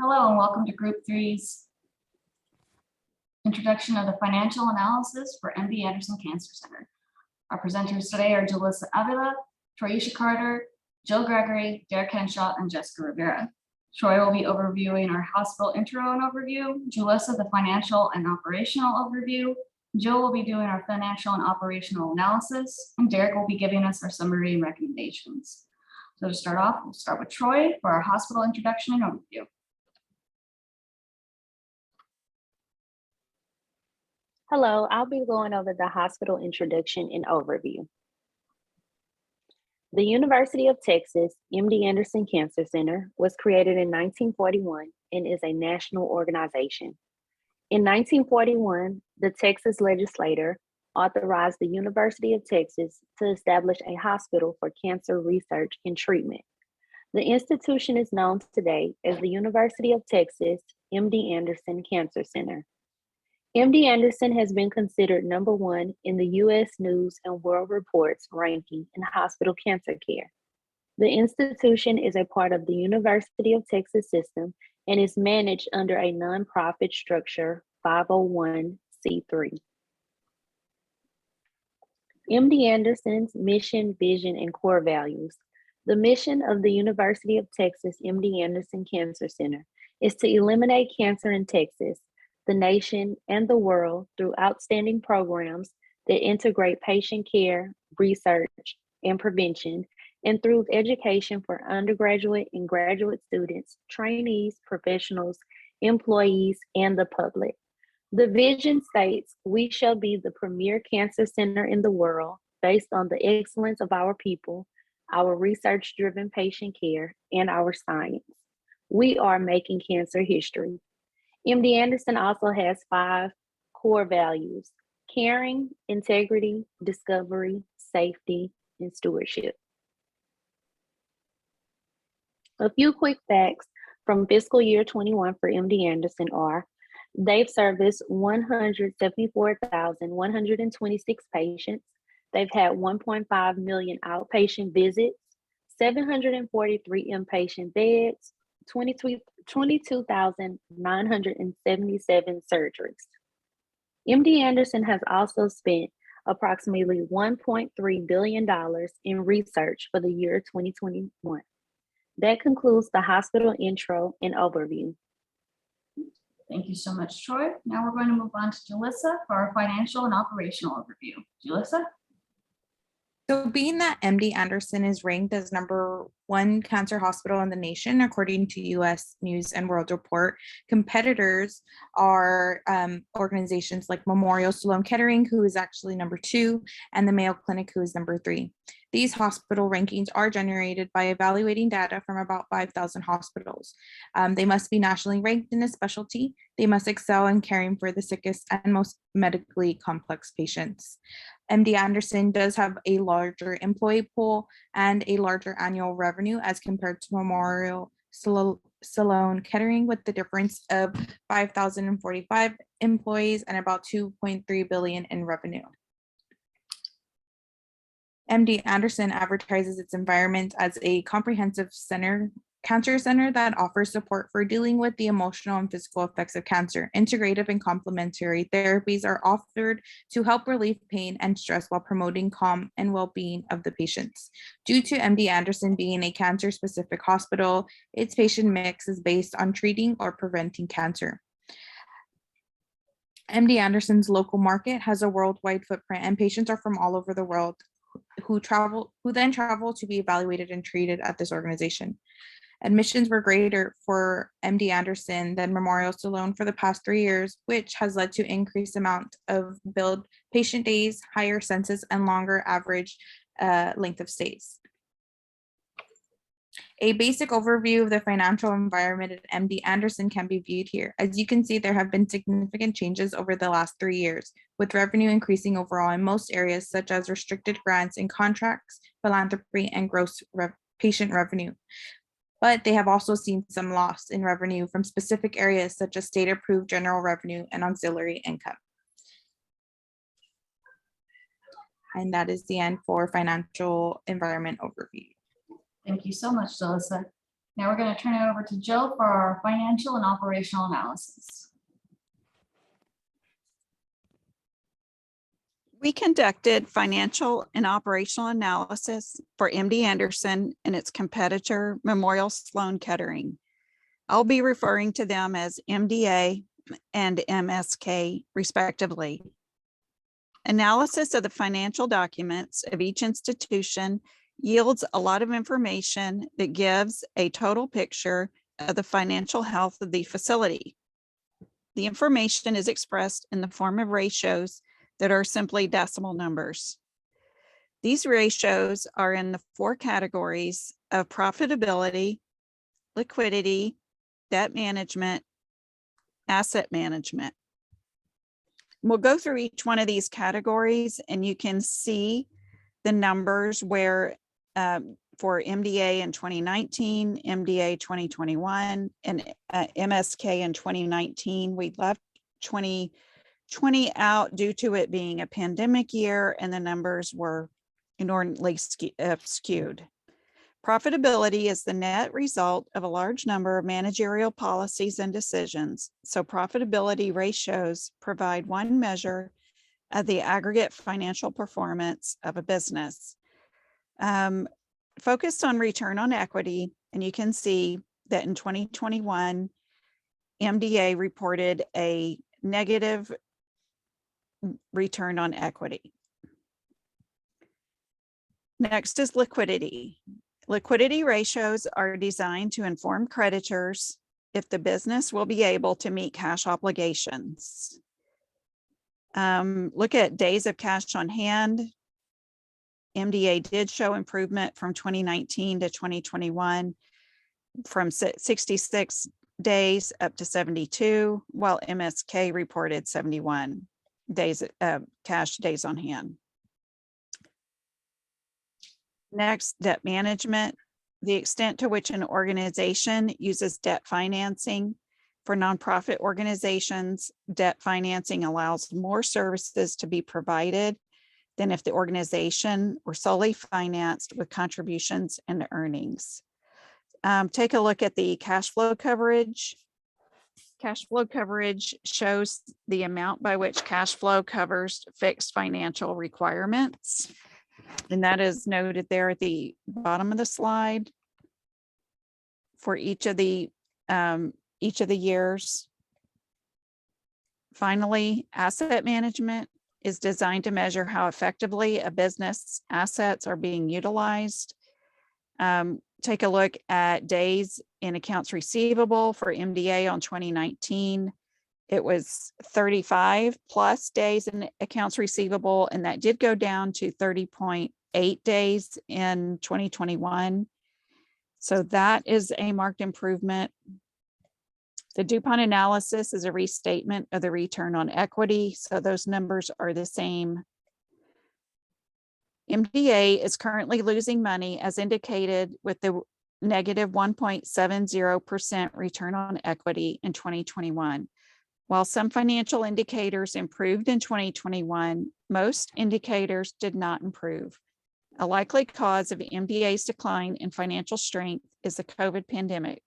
Hello and welcome to Group 3's introduction of the financial analysis for MD Anderson Cancer Center. Our presenters today are Julissa, Avilla, Troyesha Carter, Jill Gregory, Derek Henshaw, and Jessica Rivera. Troy will be overviewing our hospital intro and overview, Julissa the financial and operational overview, Jill will be doing our financial and operational analysis, and Derek will be giving us our summary and recommendations. So to start off, we'll start with Troy for our hospital introduction and overview. Hello, I'll be going over the hospital introduction and overview. The University of Texas MD Anderson Cancer Center was created in 1941 and is a national organization. In 1941, the Texas legislature authorized the University of Texas to establish a hospital for cancer research and treatment. The institution is known today as the University of Texas MD Anderson Cancer Center. MD Anderson has been considered #1 in the U.S. News and World Report's ranking in hospital cancer care. The institution is a part of the University of Texas system and is managed under a nonprofit structure, 501c3. MD Anderson's mission, vision, and core values. The mission of the University of Texas MD Anderson Cancer Center is to eliminate cancer in Texas, the nation, and the world through outstanding programs that integrate patient care, research, and prevention, and through education for undergraduate and graduate students, trainees, professionals, employees, and the public. The vision states, "We shall be the premier cancer center in the world based on the excellence of our people, our research-driven patient care, and our science. We are making cancer history." MD Anderson also has 5 core values: caring, integrity, discovery, safety, and stewardship. A few quick facts from fiscal year 21 for MD Anderson are: they've serviced 174,126 patients. They've had 1.5 million outpatient visits, 743 inpatient beds, 22,977 surgeries. MD Anderson has also spent approximately $1.3 billion in research for the year 2021. That concludes the hospital intro and overview. Thank you so much, Troy. Now we're going to move on to Julissa for our financial and operational overview. Julissa? So being that MD Anderson is ranked as #1 cancer hospital in the nation, according to U.S. News and World Report, competitors are organizations like Memorial Sloan Kettering, who is actually #2, and the Mayo Clinic, who is #3. These hospital rankings are generated by evaluating data from about 5,000 hospitals. They must be nationally ranked in a specialty. They must excel in caring for the sickest and most medically complex patients. MD Anderson does have a larger employee pool and a larger annual revenue as compared to Memorial Sloan Kettering, with the difference of 5,045 employees and about $2.3 billion in revenue. MD Anderson advertises its environment as a comprehensive cancer center that offers support for dealing with the emotional and physical effects of cancer. Integrative and complementary therapies are offered to help relieve pain and stress while promoting calm and well-being of the patients. Due to MD Anderson being a cancer-specific hospital, its patient mix is based on treating or preventing cancer. MD Anderson's local market has a worldwide footprint, and patients are from all over the world who then travel to be evaluated and treated at this organization. Admissions were greater for MD Anderson than Memorial Sloan for the past 3 years, which has led to increased amount of billed patient days, higher census, and longer average length of stays. A basic overview of the financial environment at MD Anderson can be viewed here. As you can see, there have been significant changes over the last 3 years, with revenue increasing overall in most areas, such as restricted grants and contracts, philanthropy, and gross patient revenue. But they have also seen some loss in revenue from specific areas, such as state-approved general revenue and auxiliary income. And that is the end for financial environment overview. Thank you so much, Julissa. Now we're going to turn it over to Jill for our financial and operational analysis. We conducted financial and operational analysis for MD Anderson and its competitor, Memorial Sloan Kettering. I'll be referring to them as MDA and MSK respectively. Analysis of the financial documents of each institution yields a lot of information that gives a total picture of the financial health of the facility. The information is expressed in the form of ratios that are simply decimal numbers. These ratios are in the 4 categories of profitability, liquidity, debt management, asset management. We'll go through each one of these categories and you can see the numbers where for MDA in 2019, MDA 2021, and MSK in 2019, we left 2020 out due to it being a pandemic year and the numbers were inordinately skewed. Profitability is the net result of a large number of managerial policies and decisions. So profitability ratios provide one measure of the aggregate financial performance of a business. Focused on return on equity, and you can see that in 2021, MDA reported a negative return on equity. Next is liquidity. Liquidity ratios are designed to inform creditors if the business will be able to meet cash obligations. Look at days of cash on hand. MDA did show improvement from 2019 to 2021 from 66 days up to 72, while MSK reported 71 days cash days on hand. Next, debt management. The extent to which an organization uses debt financing. For nonprofit organizations, debt financing allows more services to be provided than if the organization were solely financed with contributions and earnings. Take a look at the cash flow coverage. Cash flow coverage shows the amount by which cash flow covers fixed financial requirements. And that is noted there at the bottom of the slide for each of the years. Finally, asset management is designed to measure how effectively a business assets are being utilized. Take a look at days in accounts receivable for MDA on 2019. It was 35 plus days in accounts receivable, and that did go down to 30.8 days in 2021. So that is a marked improvement. The DuPont analysis is a restatement of the return on equity, so those numbers are the same. MDA is currently losing money as indicated with the negative 1.70% return on equity in 2021. While some financial indicators improved in 2021, most indicators did not improve. A likely cause of MDA's decline in financial strength is the COVID pandemic.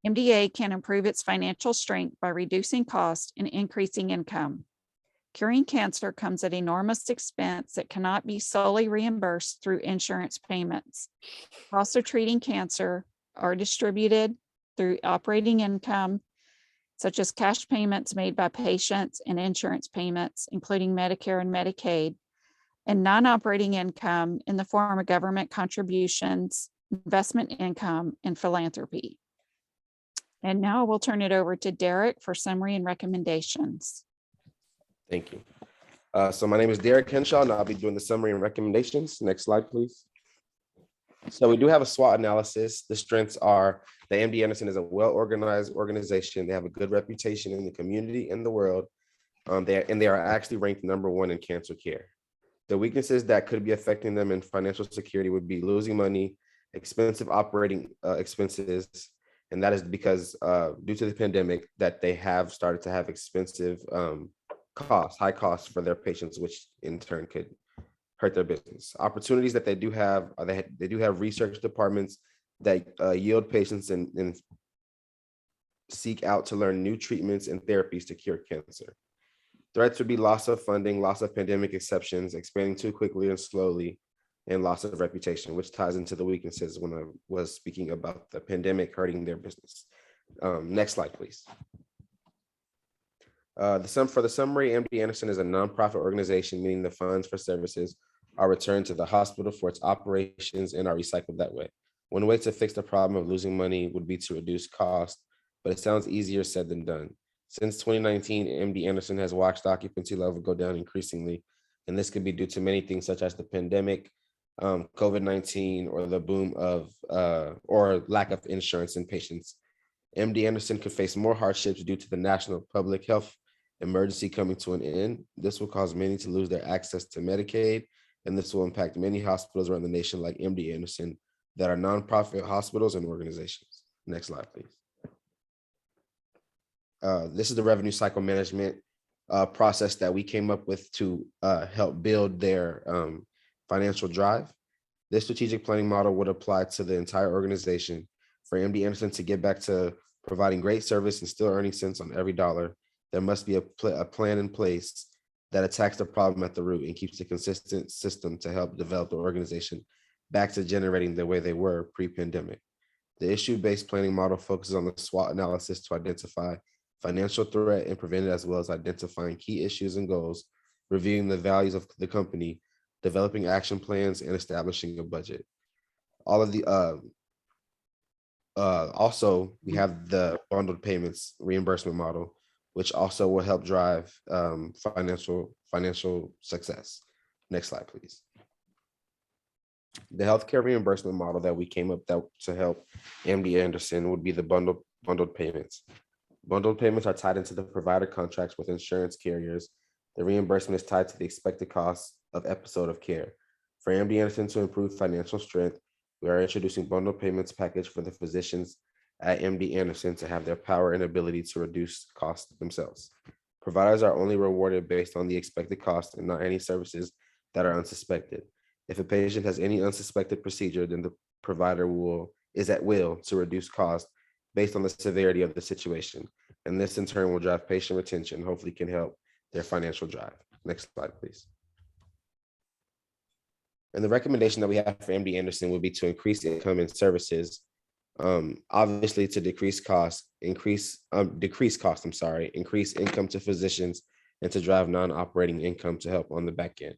MDA can improve its financial strength by reducing costs and increasing income. Curing cancer comes at enormous expense that cannot be solely reimbursed through insurance payments. Costs of treating cancer are distributed through operating income, such as cash payments made by patients and insurance payments, including Medicare and Medicaid, and non-operating income in the form of government contributions, investment income, and philanthropy. And now we'll turn it over to Derek for summary and recommendations. Thank you. So my name is Derek Henshaw, and I'll be doing the summary and recommendations. Next slide, please. So we do have a SWOT analysis. The strengths are that MD Anderson is a well-organized organization. They have a good reputation in the community and the world. They are actually ranked #1 in cancer care. The weaknesses that could be affecting them in financial security would be losing money, expensive operating expenses, and that is because due to the pandemic that they have started to have expensive high costs for their patients, which in turn could hurt their business. Opportunities that they do have are they do have research departments that yield patients and seek out to learn new treatments and therapies to cure cancer. Threats would be loss of funding, loss of pandemic exceptions, expanding too quickly and slowly, and loss of reputation, which ties into the weaknesses when I was speaking about the pandemic hurting their business. Next slide, please. For the summary, MD Anderson is a nonprofit organization, meaning the funds for services are returned to the hospital for its operations and are recycled that way. One way to fix the problem of losing money would be to reduce cost, but it sounds easier said than done. Since 2019, MD Anderson has watched the occupancy level go down increasingly, and this could be due to many things such as the pandemic, COVID-19, or the boom of or lack of insurance in patients. MD Anderson could face more hardships due to the national public health emergency coming to an end. This will cause many to lose their access to Medicaid, and this will impact many hospitals around the nation like MD Anderson that are nonprofit hospitals and organizations. Next slide, please. This is the revenue cycle management process that we came up with to help build their financial drive. This strategic planning model would apply to the entire organization. For MD Anderson to get back to providing great service and still earning cents on every dollar, there must be a plan in place that attacks the problem at the root and keeps a consistent system to help develop the organization back to generating the way they were pre-pandemic. The issue-based planning model focuses on the SWOT analysis to identify financial threat and prevent it, as well as identifying key issues and goals, reviewing the values of the company, developing action plans, and establishing a budget. All of the also, we have the bundled payments reimbursement model, which also will help drive financial success. Next slide, please. The healthcare reimbursement model that we came up to help MD Anderson would be the bundled payments. Bundled payments are tied into the provider contracts with insurance carriers. The reimbursement is tied to the expected cost of episode of care. For MD Anderson to improve financial strength, we are introducing bundled payments package for the physicians at MD Anderson to have their power and ability to reduce costs themselves. Providers are only rewarded based on the expected cost and not any services that are unsuspected. If a patient has any unsuspected procedure, then the provider is at will to reduce cost based on the severity of the situation. And this in turn will drive patient retention, hopefully can help their financial drive. Next slide, please. And the recommendation that we have for MD Anderson would be to increase income and services, obviously to decrease costs, increase income to physicians, and to drive non-operating income to help on the back end.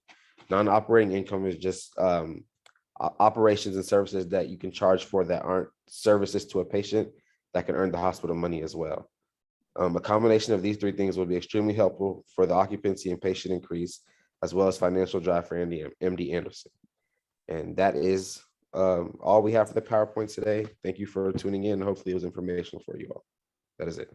Non-operating income is just operations and services that you can charge for that aren't services to a patient that can earn the hospital money as well. A combination of these three things would be extremely helpful for the occupancy and patient increase, as well as financial drive for MD Anderson. And that is all we have for the PowerPoint today. Thank you for tuning in. Hopefully it was informational for you all. That is it.